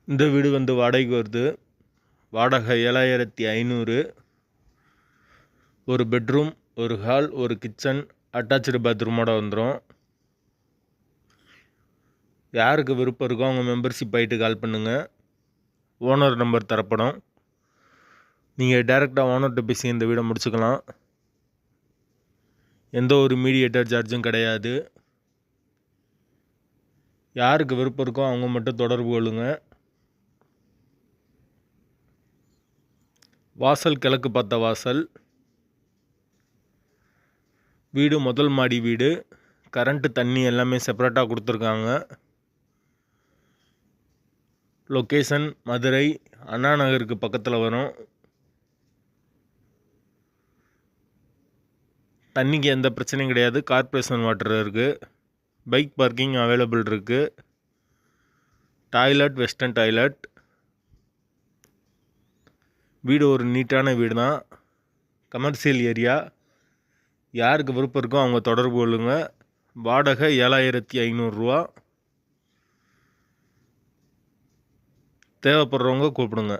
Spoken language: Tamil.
இந்த வீடு வந்து வாடகைக்கு வருது. வாடகை 7500. ஒரு பெட்ரூம், ஒரு ஹால், ஒரு கிச்சன், அட்டாச்சு பாத்ரூமோட வந்துடும். யாருக்கு விருப்பம் இருக்கோ அவங்க மெம்பர்ஷிப் ஆகிட்டு கால் பண்ணுங்கள். ஓனர் நம்பர் தரப்படும். நீங்கள் டைரெக்டாக ஓனர்கிட்ட பேசி இந்த வீடை முடிச்சுக்கலாம். எந்த ஒரு மீடியேட்டர் சார்ஜும் கிடையாது. யாருக்கு விருப்பம் இருக்கோ அவங்க மட்டும் தொடர்பு கொள்ளுங்க. வாசல் கிழக்கு பார்த்த வாசல். வீடு முதல் மாடி வீடு. கரண்ட்டு தண்ணி எல்லாமே செப்பரேட்டாக கொடுத்துருக்காங்க. லொக்கேஷன் மதுரை அண்ணா நகருக்கு பக்கத்தில் வரும். தண்ணிக்கு எந்த பிரச்சனையும் கிடையாது. கார்ப்பரேஷன் வாட்டர் இருக்குது. பைக் பார்க்கிங் அவைலபிள் இருக்குது. Toilet western toilet. வீடு ஒரு நீட்டான வீடு தான். Commercial area. யாருக்கு விருப்பம் இருக்கோ அவங்க தொடர்பு கொள்ளுங்க. வாடகை 7500 தேவைப்படுறவங்க கூப்பிடுங்க.